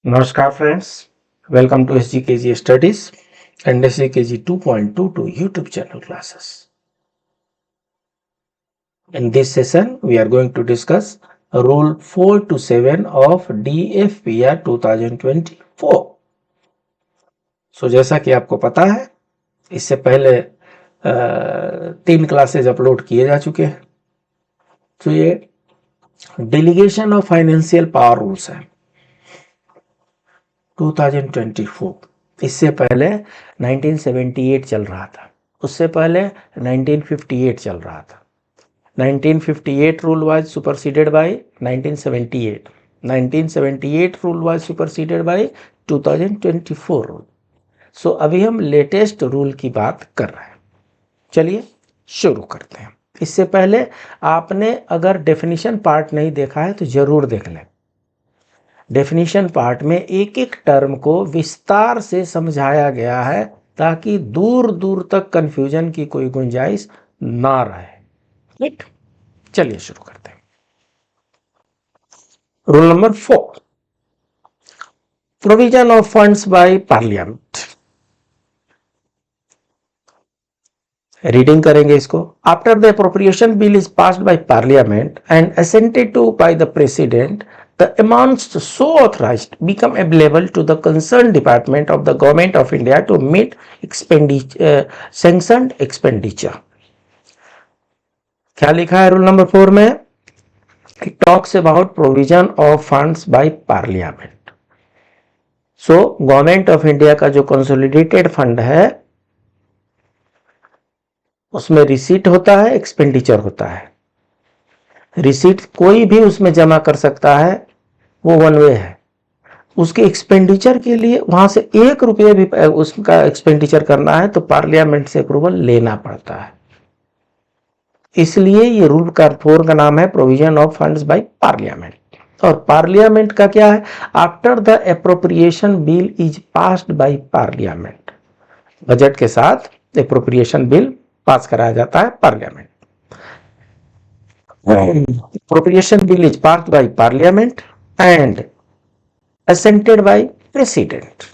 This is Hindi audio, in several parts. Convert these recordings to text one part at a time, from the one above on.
Namaskar friends, welcome to SGKG Studies and SGKG 2.22 YouTube channel classes. In this session, we are going to discuss Rule 4 to 7 of DFPR 2024. So जैसा कि आपको पता है, इससे पहले 3 क्लासेज अपलोड किए जा चुके हैं। तो ये delegation of financial power rules है 2024। इससे पहले 1978 चल रहा था, उससे पहले 1958 चल रहा था। 1958 rule was superseded by 1978। 1978 rule was superseded by 2024 rule. So अभी हम लेटेस्ट रूल की बात कर रहे हैं। चलिए शुरू करते हैं। इससे पहले आपने अगर डेफिनेशन पार्ट नहीं देखा है तो जरूर देख लें। डेफिनेशन पार्ट में एक एक टर्म को विस्तार से समझाया गया है ताकि दूर दूर तक कंफ्यूजन की कोई गुंजाइश ना रहे। ठीक, चलिए शुरू करते हैं। Rule number 4, provision of funds by parliament. Reading करेंगे इसको। After the appropriation bill is passed by parliament and assented to by the president, the amounts so authorized become available to the concerned department of the government of India to meet sanctioned expenditure. क्या लिखा है रूल नंबर 4 में? It talks about provision of funds by parliament. So government of India का जो कंसोलिडेटेड फंड है उसमें रिसीट होता है, एक्सपेंडिचर होता है। रिसीट कोई भी उसमें जमा कर सकता है, वो वन वे है। उसके एक्सपेंडिचर के लिए वहां से 1 रुपये भी उसका एक्सपेंडिचर करना है तो पार्लियामेंट से अप्रूवल लेना पड़ता है। इसलिए ये रूल का 4 का नाम है provision of funds by parliament. और पार्लियामेंट का क्या है? After the appropriation bill is passed by parliament. Budget के साथ अप्रोप्रिएशन बिल पास कराया जाता है parliament. Appropriation bill is passed by Parliament and assented by President.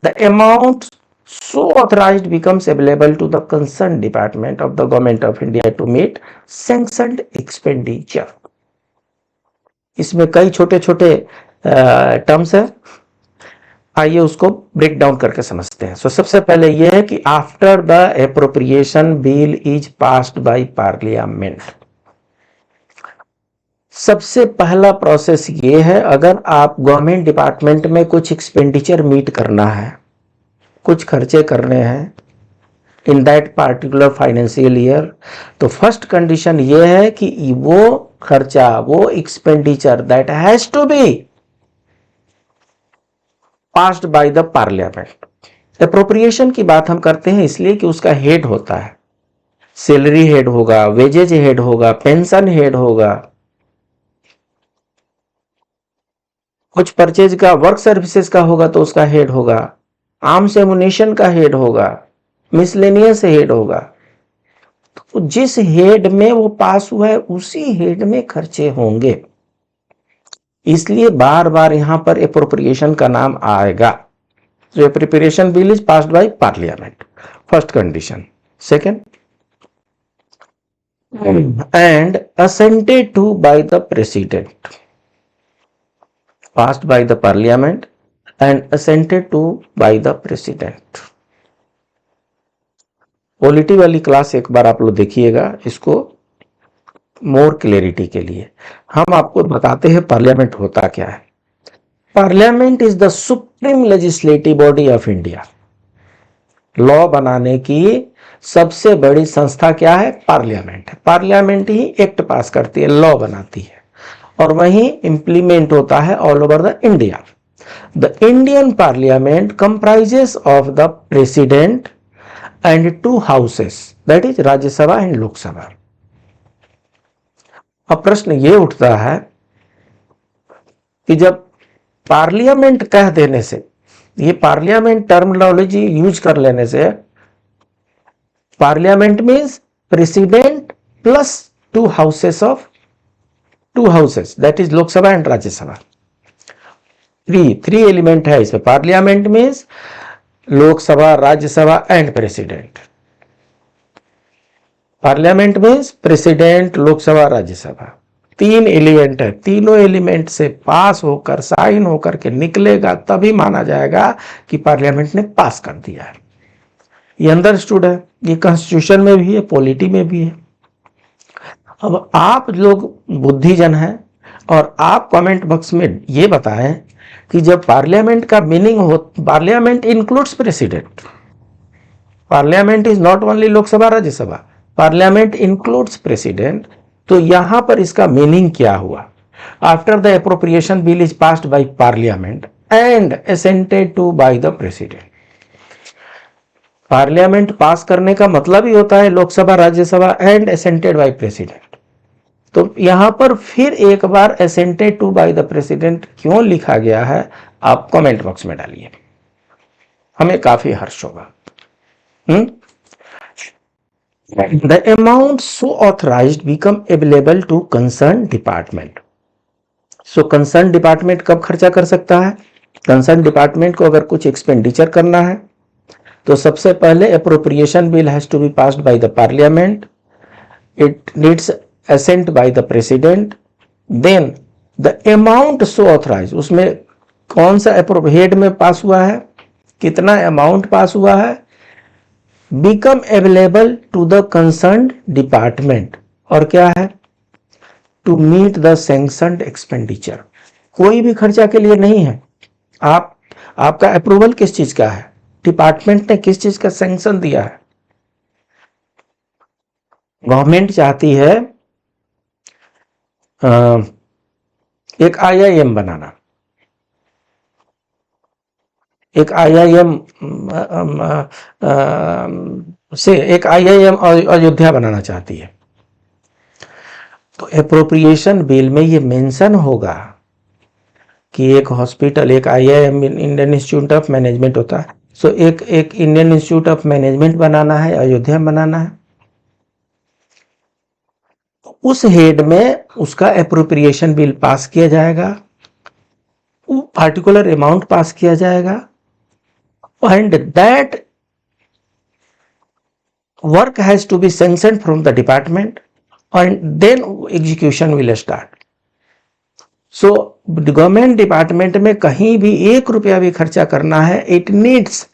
The amount so authorized becomes available to the concerned department of the Government of India to meet sanctioned expenditure. इसमें कई छोटे छोटे टर्म्स है, आइए उसको ब्रेक डाउन करके समझते हैं। सबसे पहले यह है कि after the appropriation bill is passed by parliament. सबसे पहला प्रोसेस ये है, अगर आप गवर्नमेंट डिपार्टमेंट में कुछ एक्सपेंडिचर मीट करना है, कुछ खर्चे करने हैं in that particular financial year, तो फर्स्ट कंडीशन ये है कि वो खर्चा, वो expenditure that has to be passed by the parliament. Appropriation की बात हम करते हैं इसलिए कि उसका हेड होता है, सैलरी हेड होगा, वेजेज हेड होगा, पेंशन हेड होगा, कुछ परचेज का, वर्क सर्विसेज का होगा तो उसका हेड होगा, आर्म्स एमुनिशन का हेड होगा, मिसलेनियस हेड होगा। तो जिस हेड में वो पास हुआ है उसी हेड में खर्चे होंगे, इसलिए बार बार यहां पर एप्रोप्रिएशन का नाम आएगा। तो appropriation bill is passed by parliament, first condition. Second, and assented to by the president. passed by the parliament and assented to by the president. Polity वाली क्लास एक बार आप लोग देखिएगा, इसको मोर क्लैरिटी के लिए हम आपको बताते हैं पार्लियामेंट होता क्या है। Parliament is the supreme legislative body of India. Law बनाने की सबसे बड़ी संस्था क्या है? पार्लियामेंट है। पार्लियामेंट ही एक्ट पास करती है, लॉ बनाती है, और वहीं इंप्लीमेंट होता है all over the India. The Indian parliament comprises of the president and 2 houses, that is Rajya Sabha and Lok Sabha. अब प्रश्न ये उठता है कि जब पार्लियामेंट कह देने से, ये पार्लियामेंट टर्मिनोलॉजी यूज कर लेने से, parliament means president plus 2 houses of 2 houses, that is Lok Sabha and Rajya Sabha. Three element है इसमें। Parliament means Lok Sabha, Rajya Sabha and president. Parliament means president, Lok Sabha, Rajya Sabha, तीन एलिमेंट है। तीनों एलिमेंट से पास होकर, साइन होकर के निकलेगा, तभी माना जाएगा कि पार्लियामेंट ने पास कर दिया है। ये अंडरस्टूड है, ये कॉन्स्टिट्यूशन में भी है, पॉलिटी में भी है। अब आप लोग बुद्धिजन हैं और आप कमेंट बॉक्स में ये बताएं कि जब पार्लियामेंट का मीनिंग हो, parliament includes president, parliament is not only Lok Sabha Rajya Sabha, parliament includes president, तो यहां पर इसका मीनिंग क्या हुआ? After the appropriation bill is passed by parliament and assented to by the president. Parliament pass करने का मतलब ही होता है Lok Sabha, Rajya Sabha and assented by president. तो यहां पर फिर एक बार assented to by the president क्यों लिखा गया है, आप कमेंट बॉक्स में डालिए, हमें काफी हर्ष होगा। The amount so authorized become available to concerned department. So concerned department कब खर्चा कर सकता है? concerned department को अगर कुछ एक्सपेंडिचर करना है तो सबसे पहले appropriation bill has to be passed by the parliament. It needs assent by the president. Then the amount so authorized, उसमें कौन सा हेड में पास हुआ है, कितना अमाउंट पास हुआ है, become available to the concerned department, और क्या है, to meet the sanctioned expenditure। कोई भी खर्चा के लिए नहीं है, आपका अप्रूवल किस चीज का है, डिपार्टमेंट ने किस चीज का सैंक्शन दिया है। गवर्नमेंट चाहती है एक IIM बनाना, एक IIM से एक IIM अयोध्या बनाना चाहती है, तो एप्रोप्रिएशन बिल में ये मेंशन होगा कि एक हॉस्पिटल, एक IIM Indian institute of management होता है, सो एक इंडियन इंस्टीट्यूट ऑफ मैनेजमेंट बनाना है, अयोध्या बनाना है, उस हेड में उसका एप्रोप्रिएशन बिल पास किया जाएगा, पार्टिकुलर अमाउंट पास किया जाएगा, and that work has to be sanctioned from the department and then execution will start. So government department में कहीं भी एक रुपया भी खर्चा करना है, it needs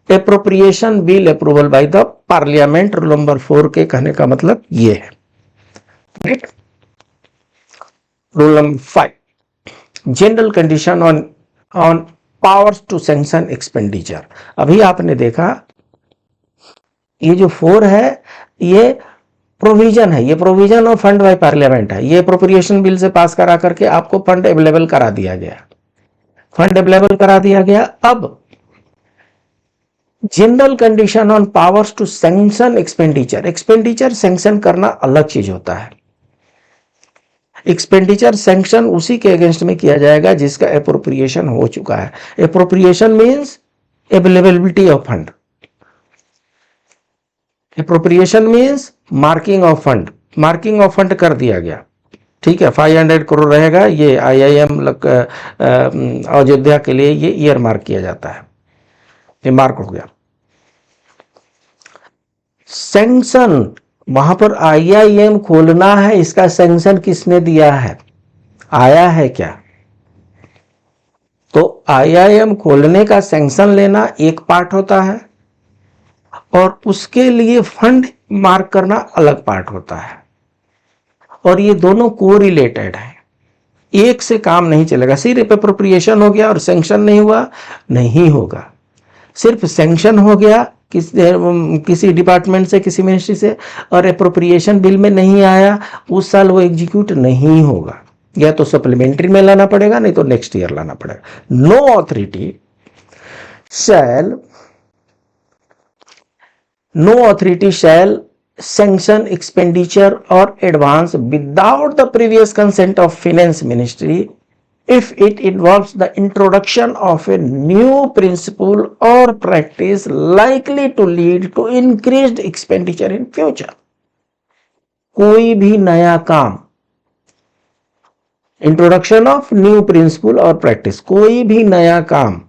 appropriation bill approval by the parliament। Rule number 4 के कहने का मतलब ये है। Rule number 5, general condition on powers to sanction expenditure. अभी आपने देखा ये जो 4 है ये प्रोविजन है, ये provision of fund by parliament है, ये अप्रोप्रिएशन बिल से पास करा करके आपको फंड अवेलेबल करा दिया गया, फंड अवेलेबल करा दिया गया। अब general condition on powers to sanction expenditure, expenditure sanction करना अलग चीज होता है। एक्सपेंडिचर सैंक्शन उसी के अगेंस्ट में किया जाएगा जिसका एप्रोप्रिएशन हो चुका है। Appropriation means availability of fund, appropriation means marking of fund, marking of fund कर दिया गया, ठीक है, 500 करोड़ रहेगा, ये IIM अयोध्या के लिए ये ईयर मार्क किया जाता है, ये मार्क हो गया। सैंक्शन, वहां पर IIM खोलना है, इसका सैंक्शन किसने दिया है, आया है क्या? तो IIM खोलने का सैंक्शन लेना एक पार्ट होता है और उसके लिए फंड मार्क करना अलग पार्ट होता है, और ये दोनों कोरिलेटेड है, एक से काम नहीं चलेगा। सिर्फ एप्रोप्रिएशन हो गया और सैंक्शन नहीं हुआ, नहीं होगा। सिर्फ सैंक्शन हो गया किसी डिपार्टमेंट से, किसी मिनिस्ट्री से, और एप्रोप्रिएशन बिल में नहीं आया, उस साल वो एग्जीक्यूट नहीं होगा, या तो सप्लीमेंट्री में लाना पड़ेगा, नहीं तो नेक्स्ट ईयर लाना पड़ेगा। No authority shall sanction expenditure or advance without the previous consent of finance ministry if it involves the introduction of a new principle or practice likely to lead to increased expenditure in future। कोई भी नया काम इंट्रोडक्शन ऑफ न्यू प्रिंसिपल और प्रैक्टिस, कोई भी नया काम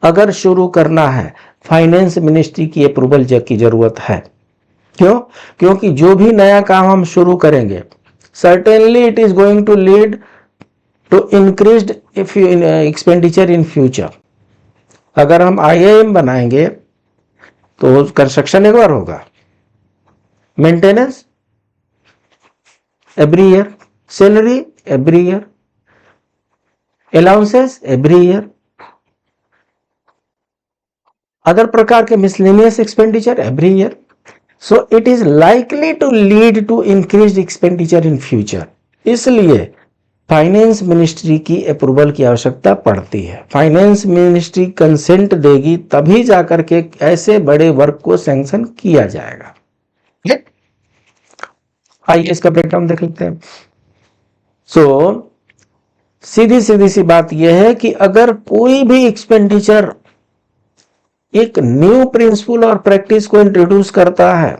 अगर शुरू करना है फाइनेंस मिनिस्ट्री की अप्रूवल की जरूरत है। क्यों? क्योंकि जो भी नया काम हम शुरू करेंगे certainly it is going to lead to increased expenditure in future. अगर हम IIM बनाएंगे तो कंस्ट्रक्शन एक बार होगा, maintenance every year, salary every year, allowances every year, other प्रकार के miscellaneous expenditure every year. So it is likely to lead to increased expenditure in future. इसलिए फाइनेंस मिनिस्ट्री की अप्रूवल की आवश्यकता पड़ती है। फाइनेंस मिनिस्ट्री कंसेंट देगी तभी जाकर के ऐसे बड़े वर्क को सैंक्शन किया जाएगा। आइए इसका ब्रेकडाउन देख लेते हैं। सीधी सी बात यह है कि अगर कोई भी एक्सपेंडिचर एक न्यू प्रिंसिपल और प्रैक्टिस को इंट्रोड्यूस करता है,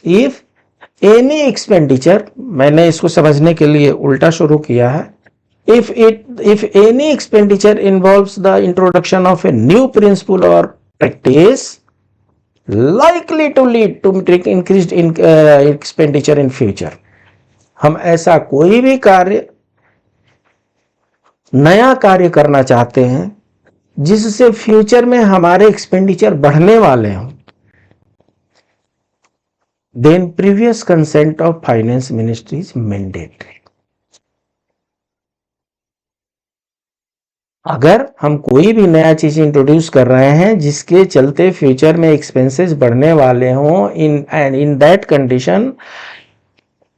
इफ एनी एक्सपेंडिचर, मैंने इसको समझने के लिए उल्टा शुरू किया है, if any expenditure involves the introduction of a new principle or practice likely to lead to increased expenditure in future, हम ऐसा कोई भी कार्य, नया कार्य करना चाहते हैं जिससे फ्यूचर में हमारे एक्सपेंडिचर बढ़ने वाले हों, then previous consent of finance ministry is mandatory। अगर हम कोई भी नया चीज इंट्रोड्यूस कर रहे हैं जिसके चलते फ्यूचर में एक्सपेंसेस बढ़ने वाले हों, in that condition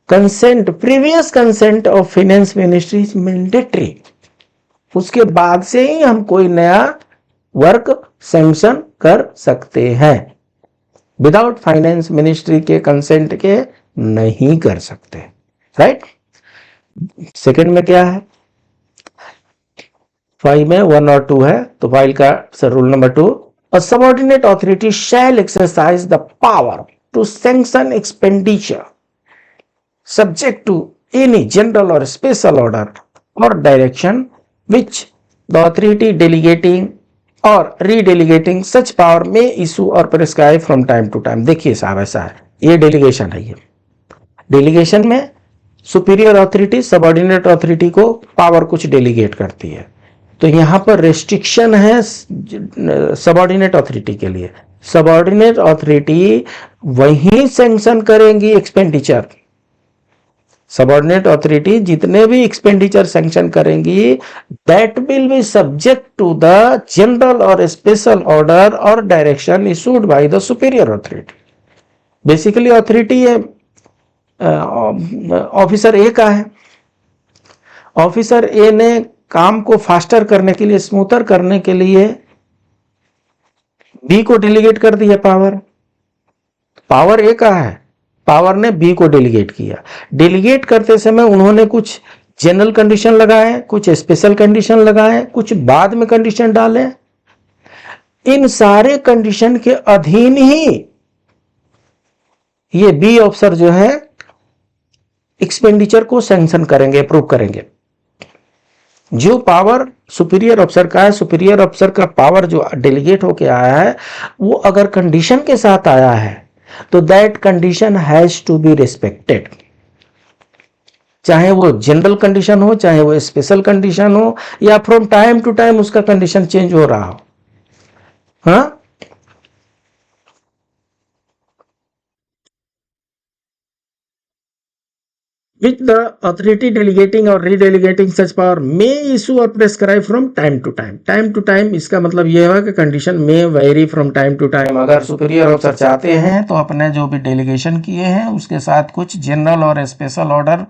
consent, previous consent of finance ministry is mandatory. उसके बाद से ही हम कोई नया वर्क सैंक्शन कर सकते हैं, विदाउट फाइनेंस मिनिस्ट्री के कंसेंट के नहीं कर सकते। राइट? सेकंड में क्या है? 5 में 1 और 2 है, तो फाइल का rule number 2, a subordinate authority shall exercise the power to sanction expenditure subject to any general or special order or direction which the authority delegating or redelegating such power may issue or prescribe from time to time। देखिए साहब, ऐसा है, ये डेलीगेशन है। ये डेलीगेशन में सुपीरियर अथॉरिटी सबऑर्डिनेट अथॉरिटी को पावर कुछ डेलीगेट करती है, तो यहां पर रेस्ट्रिक्शन है सबऑर्डिनेट अथॉरिटी के लिए। सबऑर्डिनेट अथॉरिटी वही सैंक्शन करेंगी एक्सपेंडिचर, सबऑर्डिनेट अथॉरिटी जितने भी एक्सपेंडिचर सैंक्शन करेंगी that will be subject to the general और स्पेशल ऑर्डर और direction issued by the superior authority. Basically authority officer A का है। ऑफिसर ए ने काम को फास्टर करने के लिए, स्मूथर करने के लिए बी को डेलीगेट कर दिया पावर। पावर ए का है, पावर ने बी को डेलीगेट किया। डेलीगेट करते समय उन्होंने कुछ जनरल कंडीशन लगाए, कुछ स्पेशल कंडीशन लगाए, कुछ बाद में कंडीशन डाले। इन सारे कंडीशन के अधीन ही ये बी ऑफिसर जो है एक्सपेंडिचर को सैंक्शन करेंगे, अप्रूव करेंगे। जो पावर सुपीरियर ऑफिसर का है, सुपीरियर ऑफिसर का पावर जो डेलीगेट होके आया है, वो अगर कंडीशन के साथ आया है तो that condition has to be respected. चाहे वो जनरल कंडीशन हो, चाहे वो स्पेशल कंडीशन हो, या फ्रॉम टाइम टू टाइम उसका कंडीशन चेंज हो रहा हो। हाँ, which the authority delegating or redelegating such power may issue or prescribe from time to time। time to time इसका मतलब यह है कि condition may vary from time to time। अगर सुपीरियर ऑफिसर चाहते हैं तो अपने जो भी डेलीगेशन किए हैं उसके साथ कुछ जनरल और स्पेशल ऑर्डर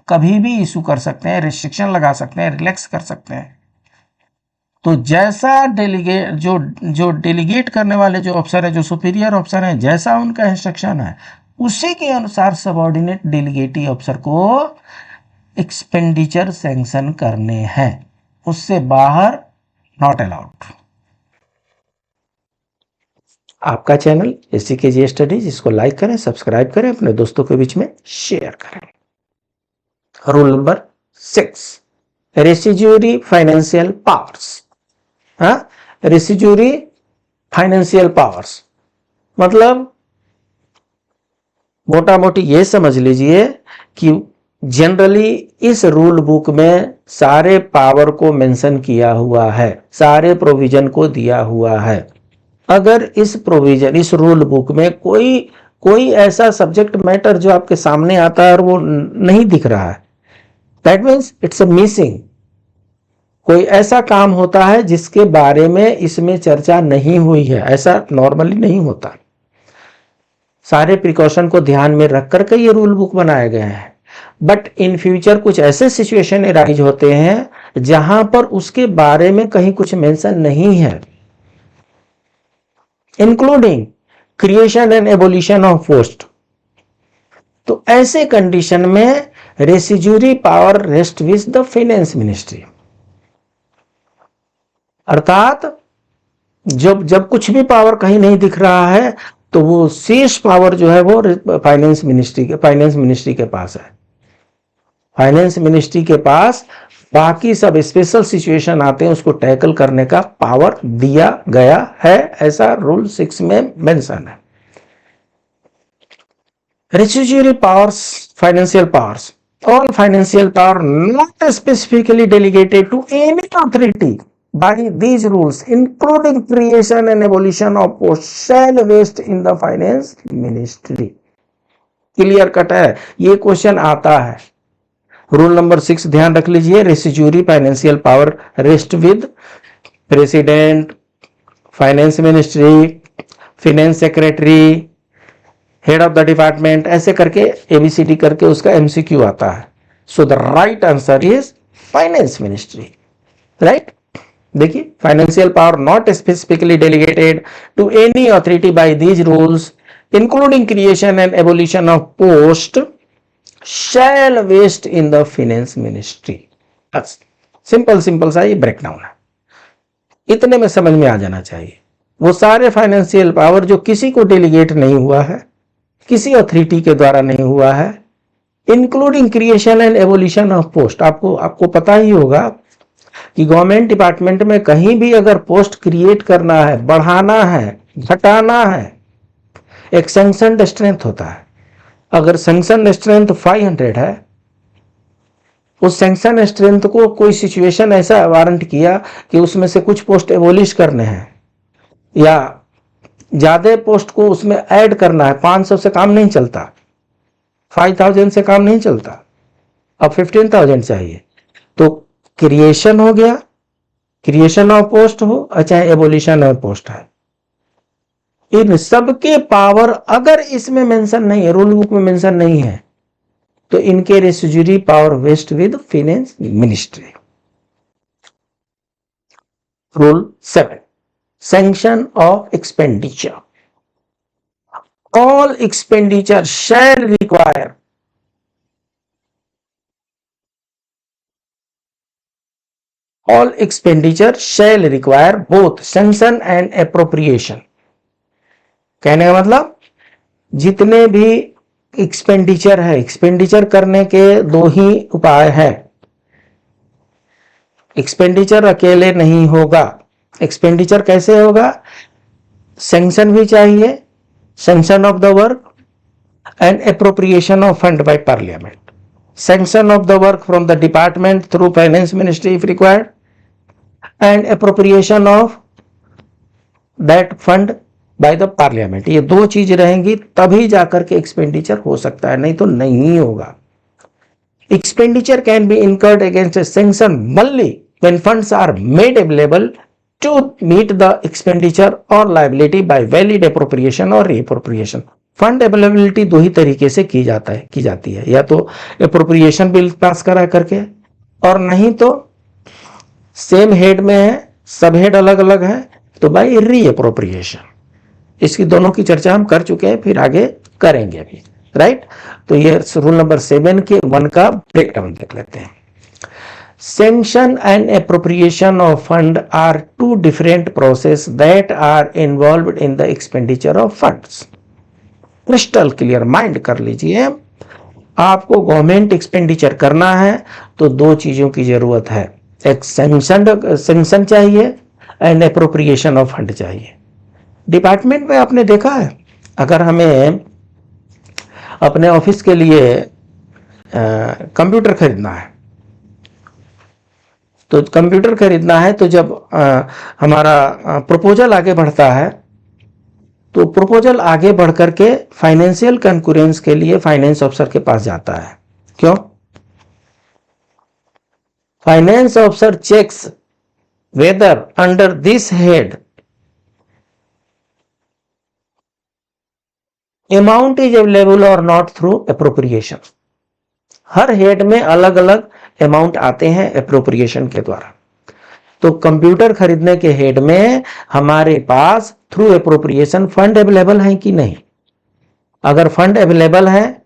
कभी भी इशू कर सकते हैं, रिस्ट्रिक्शन लगा सकते हैं, रिलैक्स कर सकते हैं। तो जैसा जो डेलीगेट करने वाले जो अफसर है, जो सुपीरियर अफसर है, जैसा उनका इंस्ट्रक्शन है उसी के अनुसार सबऑर्डिनेट डेलीगेटी अफसर को एक्सपेंडिचर सैंक्शन करने हैं, उससे बाहर नॉट अलाउड। आपका चैनल SCKG स्टडीज, इसको लाइक करें, सब्सक्राइब करें, अपने दोस्तों के बीच में शेयर करें। Rule number 6 residuary financial powers. हाँ, रेसिड्यूरी फाइनेंशियल पावर्स मतलब मोटा मोटी ये समझ लीजिए कि जनरली इस रूल बुक में सारे पावर को मेंशन किया हुआ है, सारे प्रोविजन को दिया हुआ है। अगर इस प्रोविजन, इस रूल बुक में कोई ऐसा सब्जेक्ट मैटर जो आपके सामने आता है और वो नहीं दिख रहा है, that means it's a missing. कोई ऐसा काम होता है जिसके बारे में इसमें चर्चा नहीं हुई है, ऐसा नॉर्मली नहीं होता। सारे प्रिकॉशन को ध्यान में रख करके ये रूल बुक बनाए गए हैं। बट इन फ्यूचर कुछ ऐसे सिचुएशन अराइज होते हैं जहां पर उसके बारे में कहीं कुछ मेंशन नहीं है, including creation and abolition of post. तो ऐसे कंडीशन में residuary power rest with the finance ministry. अर्थात जब कुछ भी पावर कहीं नहीं दिख रहा है तो वो शेष पावर जो है वो फाइनेंस मिनिस्ट्री के पास है। फाइनेंस मिनिस्ट्री के पास बाकी सब स्पेशल सिचुएशन आते हैं उसको टैकल करने का पावर दिया गया है, ऐसा रूल 6 में मेंशन है। Residuary powers, financial powers, all financial power not specifically delegated to any authority by these rules, including creation and abolition of posts, shall vest in the finance ministry। Clear cut है, ये क्वेश्चन आता है। रूल नंबर 6 ध्यान रख लीजिए, residuary financial power rest with president, finance ministry, finance secretary, head of the department, ऐसे करके एबीसीडी करके उसका एमसीक्यू आता है। So the right answer is finance ministry. Right, देखिए, financial power not specifically delegated to any authority by these rules including creation and abolition of post shall vest in the finance ministry. Simple सा ये ब्रेकडाउन है, इतने में समझ में आ जाना चाहिए। वो सारे फाइनेंशियल पावर जो किसी को डेलीगेट नहीं हुआ है, किसी अथॉरिटी के द्वारा नहीं हुआ है, including creation and evolution of post. आपको पता ही होगा कि गवर्नमेंट डिपार्टमेंट में कहीं भी अगर पोस्ट क्रिएट करना है, बढ़ाना है, घटाना है, एक सैंक्शनड स्ट्रेंथ होता है। अगर सैंक्शनड स्ट्रेंथ 500 है, उस सैंक्शन स्ट्रेंथ को कोई सिचुएशन ऐसा वारंट किया कि उसमें से कुछ पोस्ट एबोलिश करने हैं या ज्यादा पोस्ट को उसमें ऐड करना है, 500 से काम नहीं चलता, 5000 से काम नहीं चलता, अब 15,000 चाहिए, तो क्रिएशन हो गया, क्रिएशन ऑफ पोस्ट हो, चाहे एबोलिशन ऑफ पोस्ट है, इन सबके पावर अगर इसमें मेंशन नहीं है, रूल बुक में मेंशन नहीं है, तो इनके residuary power vest with finance ministry. Rule 7, sanction of expenditure. All expenditure shall require both sanction and appropriation। कहने का मतलब जितने भी एक्सपेंडिचर है, एक्सपेंडिचर करने के दो ही उपाय हैं। एक्सपेंडिचर अकेले नहीं होगा। एक्सपेंडिचर कैसे होगा? सैंक्शन भी चाहिए, sanction of the work and appropriation of fund by parliament, sanction of the work from the department through finance ministry if required and appropriation of that fund bye the parliament. ये दो चीज रहेंगी तभी जाकर के एक्सपेंडिचर हो सकता है, नहीं तो नहीं होगा। Expenditure can be incurred against sanction only when funds are made available to meet the expenditure or liability by valid appropriation or reappropriation। Fund availability दो ही तरीके से की जाती है, या तो एप्रोप्रिएशन बिल पास करा करके, और नहीं तो सेम हेड में है, सब हेड अलग अलग है, तो बाय रीएप्रोप्रिएशन। इसकी दोनों की चर्चा हम कर चुके हैं, फिर आगे करेंगे अभी। राइट, तो ये रूल नंबर 7 के 1 का ब्रेकडाउन देख लेते हैं। Sanction and appropriation of fund are two different processes that are involved in the expenditure of funds। Crystal clear mind कर लीजिए। आपको गवर्नमेंट एक्सपेंडिचर करना है तो दो चीजों की जरूरत है, एक सैंक्शन चाहिए एंड एप्रोप्रिएशन ऑफ फंड चाहिए। डिपार्टमेंट में आपने देखा है, अगर हमें अपने ऑफिस के लिए कंप्यूटर खरीदना है, तो कंप्यूटर खरीदना है तो जब हमारा प्रपोजल आगे बढ़ता है तो प्रपोजल आगे बढ़ करके फाइनेंशियल कंकरेंस के लिए फाइनेंस ऑफिसर के पास जाता है। क्यों? Finance officer checks whether under this head amount is available और नॉट थ्रू अप्रोप्रिएशन। हर हेड में अलग अलग अमाउंट आते हैं अप्रोप्रिएशन के द्वारा। तो कंप्यूटर खरीदने के हेड में हमारे pass through appropriation fund available है कि नहीं। अगर फंड अवेलेबल है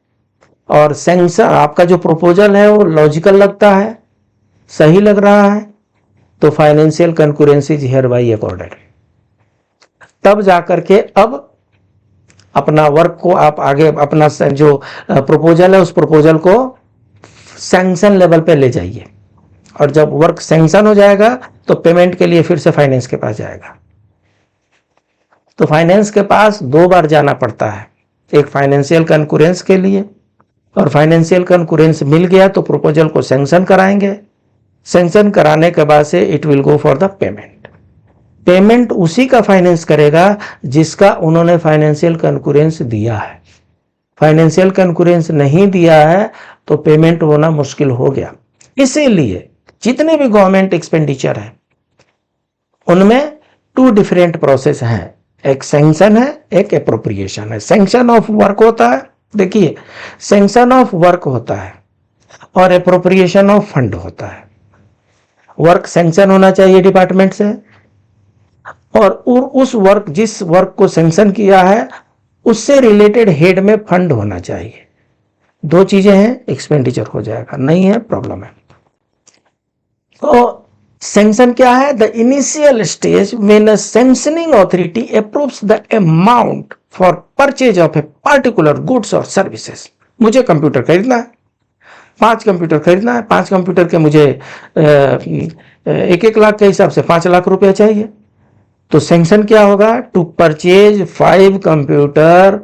और सैंक्शन आपका जो प्रपोजल है वो लॉजिकल लगता है, सही लग रहा है, तो financial concurrency is here bye accorded. तब जाकर के अब अपना वर्क को आप आगे, अपना जो प्रपोजल है उस प्रपोजल को सैंक्शन लेवल पे ले जाइए, और जब वर्क सैंक्शन हो जाएगा तो पेमेंट के लिए फिर से फाइनेंस के पास जाएगा। तो फाइनेंस के पास दो बार जाना पड़ता है, एक फाइनेंशियल कंकरेंस के लिए, और फाइनेंशियल कंकरेंस मिल गया तो प्रपोजल को सैंक्शन कराएंगे। सैंक्शन कराने के बाद से it will go for the payment. Payment उसी का फाइनेंस करेगा जिसका उन्होंने फाइनेंशियल कंकरेंस दिया है। फाइनेंशियल कंकरेंस नहीं दिया है तो पेमेंट होना मुश्किल हो गया। इसीलिए जितने भी गवर्नमेंट एक्सपेंडिचर है उनमें टू डिफरेंट प्रोसेस हैं, एक सैंक्शन है, एक एप्रोप्रिएशन है। सैंक्शन ऑफ वर्क होता है, देखिए सैंक्शन ऑफ वर्क होता है और एप्रोप्रिएशन ऑफ फंड होता है। वर्क सैंक्शन होना चाहिए डिपार्टमेंट से, और उस वर्क, जिस वर्क को सैंक्शन किया है उससे रिलेटेड हेड में फंड होना चाहिए। दो चीजें हैं, एक्सपेंडिचर हो जाएगा, नहीं है प्रॉब्लम है। तो सैंक्शन क्या है? The initial stage when a sanctioning authority approves the amount for purchase of a particular goods और सर्विसेज। मुझे कंप्यूटर खरीदना है, 5 कंप्यूटर खरीदना है, 5 कंप्यूटर के मुझे 1-1 लाख के हिसाब से 5 लाख रुपया चाहिए। तो सैंक्शन क्या होगा? To purchase 5 computer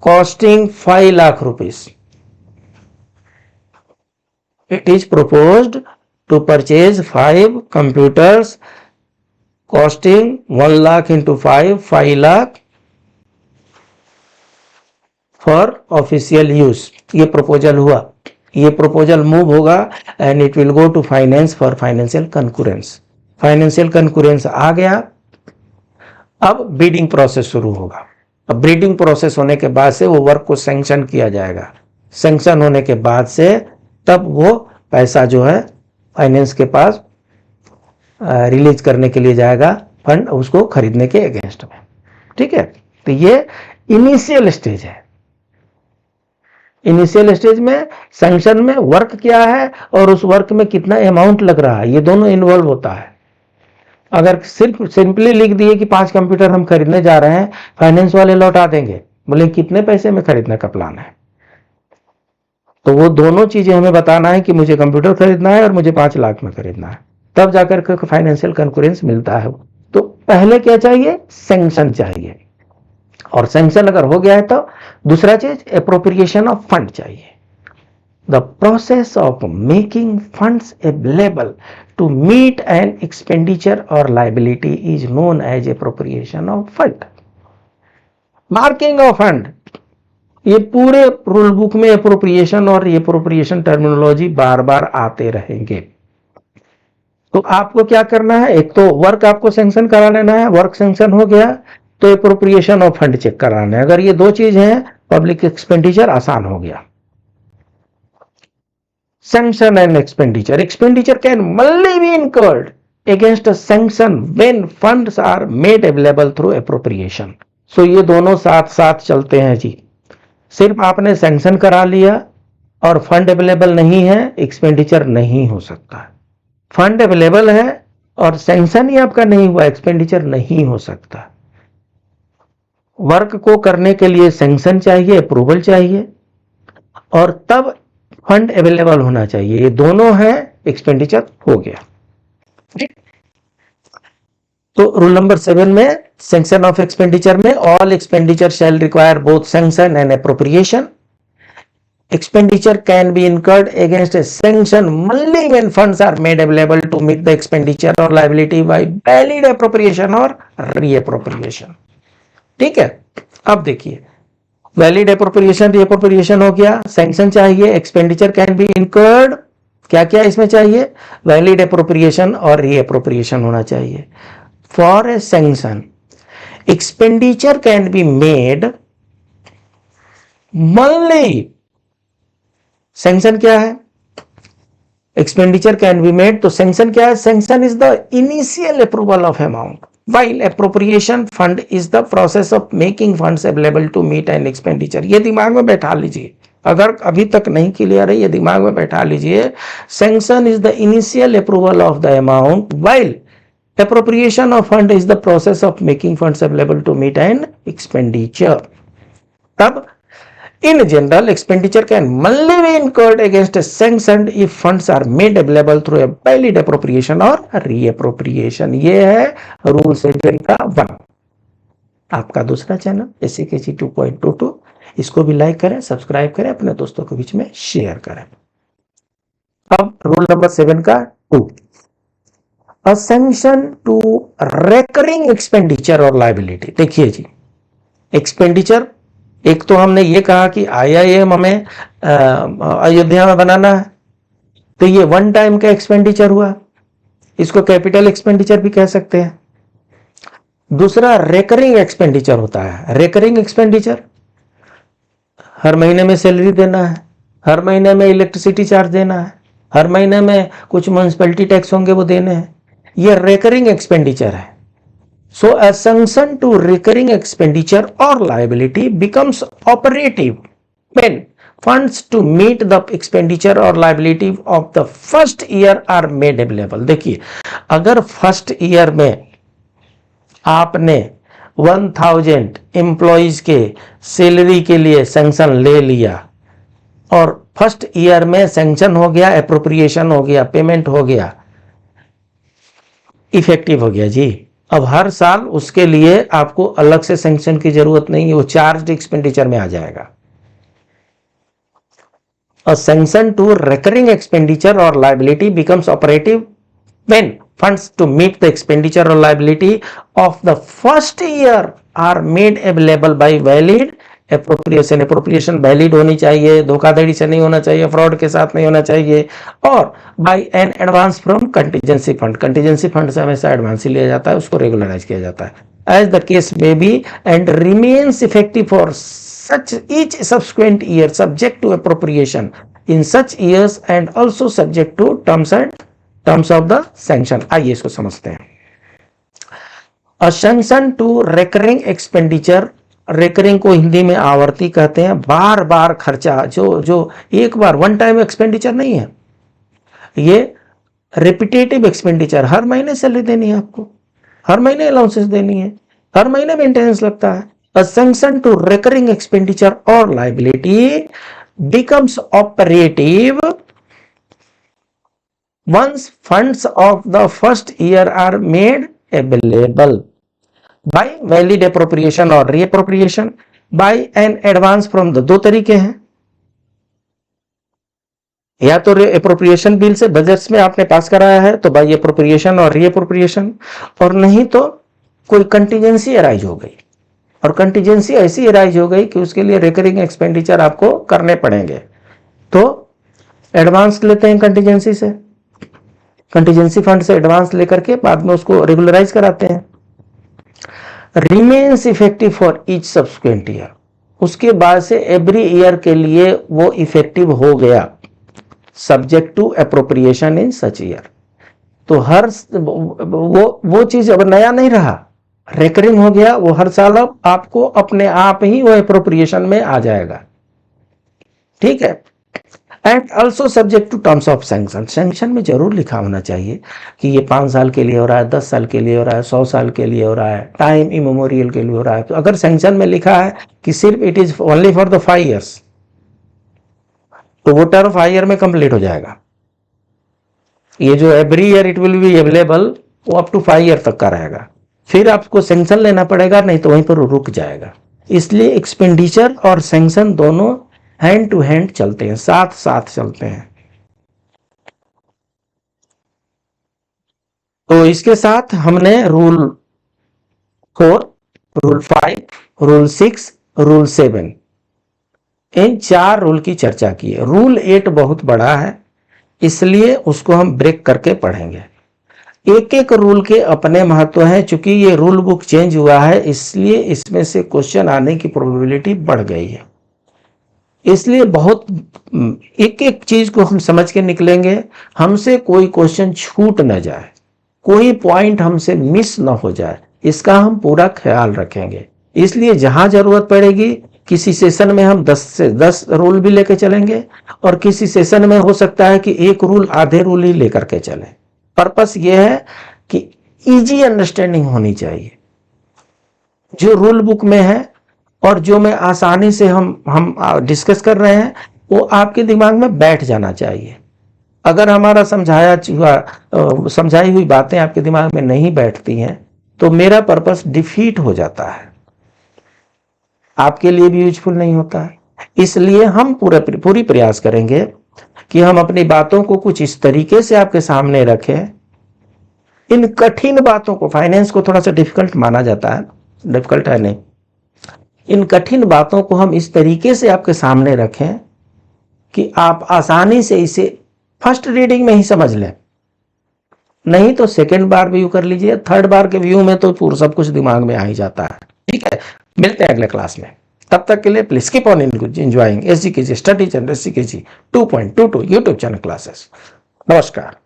costing 5 lakh rupees. It is proposed to purchase 5 computers costing 1 lakh into 5 lakh for official use। ये प्रपोजल हुआ, ये प्रपोजल मूव होगा and it will go to finance for financial concurrence. Financial concurrence आ गया, अब बिडिंग प्रोसेस शुरू होगा। अब बिडिंग प्रोसेस होने के बाद से वो वर्क को सैंक्शन किया जाएगा। सैंक्शन होने के बाद से तब वो पैसा जो है फाइनेंस के पास रिलीज करने के लिए जाएगा, फंड उसको खरीदने के अगेंस्ट में। ठीक है, तो ये इनिशियल स्टेज है। इनिशियल स्टेज में सैंक्शन में वर्क क्या है और उस वर्क में कितना अमाउंट लग रहा है, ये दोनों इन्वॉल्व होता है। अगर सिर्फ सिंपली लिख दिए कि 5 कंप्यूटर हम खरीदने जा रहे हैं, फाइनेंस वाले लौटा देंगे, बोले कितने पैसे में खरीदने का प्लान है। तो वो दोनों चीजें हमें बताना है कि मुझे कंप्यूटर खरीदना है और मुझे 5 लाख में खरीदना है, तब जाकर के फाइनेंशियल कंकरेंस मिलता है। तो पहले क्या चाहिए? सैंक्शन चाहिए, और सैंक्शन अगर हो गया है तो दूसरा चीज एप्रोप्रिएशन ऑफ फंड चाहिए। The process of making funds available to meet an expenditure और liability is known as appropriation of fund. Marking of fund, ये पूरे रूल बुक में एप्रोप्रिएशन और एप्रोप्रिएशन टर्मिनोलॉजी बार बार आते रहेंगे। तो आपको क्या करना है? एक तो वर्क आपको सैंक्शन करा लेना है, वर्क सैंक्शन हो गया तो एप्रोप्रिएशन ऑफ फंड चेक कराना है। अगर ये दो चीज हैं, पब्लिक एक्सपेंडिचर आसान हो गया। Sanction and expenditure. Expenditure can only be incurred against a sanction when funds are made available through appropriation. So ये दोनों साथ साथ चलते हैं जी। सिर्फ आपने सैंक्शन करा लिया और फंड अवेलेबल नहीं है, एक्सपेंडिचर नहीं हो सकता। फंड अवेलेबल है और सैंक्शन ही आपका नहीं हुआ, एक्सपेंडिचर नहीं हो सकता। वर्क को करने के लिए सैंक्शन चाहिए, अप्रूवल चाहिए, और तब फंड अवेलेबल होना चाहिए। ये दोनों है, एक्सपेंडिचर हो गया। तो रूल नंबर 7 में सैंक्शन ऑफ एक्सपेंडिचर में all expenditure shell require both sanction and appropriation. Expenditure can be incurred against a sanction only when funds are made available to meet the expenditure or liability by valid appropriation or reappropriation। ठीक है, अब देखिए, वैलिड एप्रोप्रिएशन रीअप्रोप्रिएशन हो गया, सैंक्शन चाहिए, एक्सपेंडिचर कैन बी इनकर्ड, क्या क्या इसमें चाहिए, वैलिड एप्रोप्रिएशन और रीअप्रोप्रिएशन होना चाहिए। For a sanction expenditure can be made only, sanction क्या है, एक्सपेंडिचर कैन बी मेड, तो सैंक्शन क्या है, sanction is the initial approval of amount, while appropriation fund is the process of making funds available to meet an expenditure। ये दिमाग में बैठा लीजिए, अगर अभी तक नहीं क्लियर है ये दिमाग में बैठा लीजिए। Sanction is the initial approval of the amount, while appropriation of fund is the process of making funds available to meet an expenditure। तब in general expenditure can only be incurred against a sanction if funds are made available through a valid appropriation or reappropriation। ये है रूल 7 का 1। आपका दूसरा चैनल SCKG 2.22, इसको भी लाइक करें, सब्सक्राइब करें, अपने दोस्तों के बीच में शेयर करें। अब रूल नंबर 7 का 2, a sanction to recurring expenditure और liability। देखिए जी, एक्सपेंडिचर, एक तो हमने ये कहा कि IIM हमें अयोध्या में बनाना है, तो ये वन टाइम का एक्सपेंडिचर हुआ, इसको कैपिटल एक्सपेंडिचर भी कह सकते हैं। दूसरा रेकरिंग एक्सपेंडिचर होता है। रेकरिंग एक्सपेंडिचर हर महीने में सैलरी देना है, हर महीने में इलेक्ट्रिसिटी चार्ज देना है, हर महीने में कुछ म्युनिसिपैलिटी टैक्स होंगे वो देने हैं, ये रेकरिंग एक्सपेंडिचर है। So a sanction to recurring expenditure or liability becomes operative when funds to meet the expenditure or liability of the first year are made available। देखिए, अगर फर्स्ट ईयर में आपने 1000 एम्प्लॉइज के सैलरी के लिए सैंक्शन ले लिया और फर्स्ट ईयर में सैंक्शन हो गया, एप्रोप्रिएशन हो गया, पेमेंट हो गया, इफेक्टिव हो गया जी, अब हर साल उसके लिए आपको अलग से सैंक्शन की जरूरत नहीं है, वो चार्ज एक्सपेंडिचर में आ जाएगा। A sanction to recurring expenditure or liability becomes operative when funds to meet the expenditure or liability of the first year are made available by valid appropriation। appropriation valid होनी चाहिए, धोखाधड़ी से नहीं होना चाहिए, फ्रॉड के साथ नहीं होना चाहिए, और by an advance from contingency fund. Contingency fund से हमेशा एडवांस ही लिया जाता है, उसको रेगुलराइज किया जाता है as the case may be and remains effective for such each subsequent year subject to appropriation in such years and also subject to terms of the sanction. आइए इसको समझते हैं। A sanction to recurring expenditure, recurring को हिंदी में आवर्ती कहते हैं, बार बार खर्चा, जो एक बार वन टाइम एक्सपेंडिचर नहीं है, ये रिपीटेटिव एक्सपेंडिचर, हर महीने सैलरी देनी है आपको, हर महीने अलाउंसेस देनी है, हर महीने मेंटेनेंस लगता है। A sanction to recurring expenditure और liability becomes operative once funds of the first year are made available by valid appropriation और reappropriation by an advance from the, दो तरीके हैं, या तो एप्रोप्रिएशन बिल से बजट्स में आपने पास कराया है तो बाय एप्रोप्रिएशन और रीएप्रोप्रिएशन, और नहीं तो कोई कंटीजेंसी अराइज हो गई, और कंटीजेंसी ऐसी अराइज हो गई कि उसके लिए रिकरिंग एक्सपेंडिचर आपको करने पड़ेंगे, तो एडवांस लेते हैं कंटीजेंसी से, कंटीजेंसी फंड से एडवांस लेकर के बाद में उसको रेगुलराइज कराते हैं। Remains effective for each subsequent year, उसके बाद से एवरी ईयर के लिए वो इफेक्टिव हो गया, subject to appropriation in such year. तो हर वो चीज अब नया नहीं रहा, रेकरिंग हो गया, वो हर साल अब आपको अपने आप ही वो अप्रोप्रिएशन में आ जाएगा। ठीक है, and also subject to terms of sanction. Sanction में जरूर लिखा होना चाहिए कि ये 5 साल के लिए हो रहा है, 10 साल के लिए हो रहा है, 100 साल के लिए हो रहा है, टाइम इमेमोरियल के लिए हो रहा है। तो अगर सैंक्शन में लिखा है कि सिर्फ it is only for the 5 years, तो वो टर्म 5 ईयर में कंप्लीट हो जाएगा। ये जो every year it will be available, वो अप टू 5 ईयर तक का रहेगा। फिर आपको सैंक्शन लेना पड़ेगा, नहीं तो वहीं पर रुक जाएगा। इसलिए एक्सपेंडिचर और सैंक्शन दोनों हैंड टू हैंड चलते हैं, साथ साथ चलते हैं। तो इसके साथ हमने रूल 4, रूल 5, रूल 6, रूल 7, इन 4 रूल की चर्चा की है। रूल 8 बहुत बड़ा है, इसलिए उसको हम ब्रेक करके पढ़ेंगे। एक एक रूल के अपने महत्व हैं। चूंकि ये रूल बुक चेंज हुआ है, इसलिए इसमें से क्वेश्चन आने की प्रोबेबिलिटी बढ़ गई है। इसलिए बहुत एक एक चीज को हम समझ के निकलेंगे, हमसे कोई क्वेश्चन छूट न जाए, कोई पॉइंट हमसे मिस न हो जाए, इसका हम पूरा ख्याल रखेंगे। इसलिए जहां जरूरत पड़ेगी, किसी सेशन में हम 10 से 10 रूल भी लेके चलेंगे, और किसी सेशन में हो सकता है कि एक रूल आधे रूल ही लेकर के चलें। पर्पस ये है कि इजी अंडरस्टैंडिंग होनी चाहिए। जो रूल बुक में है और जो मैं आसानी से हम डिस्कस कर रहे हैं, वो आपके दिमाग में बैठ जाना चाहिए। अगर हमारा समझाई हुई बातें आपके दिमाग में नहीं बैठती हैं, तो मेरा पर्पस डिफीट हो जाता है, आपके लिए भी यूजफुल नहीं होता है। इसलिए हम पूरी प्रयास करेंगे कि हम अपनी बातों को कुछ इस तरीके से आपके सामने रखें। इन कठिन बातों को, फाइनेंस को थोड़ा सा डिफिकल्ट माना जाता है, डिफिकल्ट है नहीं, इन कठिन बातों को हम इस तरीके से आपके सामने रखें कि आप आसानी से इसे फर्स्ट रीडिंग में ही समझ लें। नहीं तो सेकेंड बार व्यू कर लीजिए, थर्ड बार के व्यू में तो पूरा सब कुछ दिमाग में आ ही जाता है। ठीक है, मिलते हैं अगले क्लास में। तब तक के लिए please keep on enjoying SGKG studies and SGKG 2.22 YouTube channel classes. नमस्कार।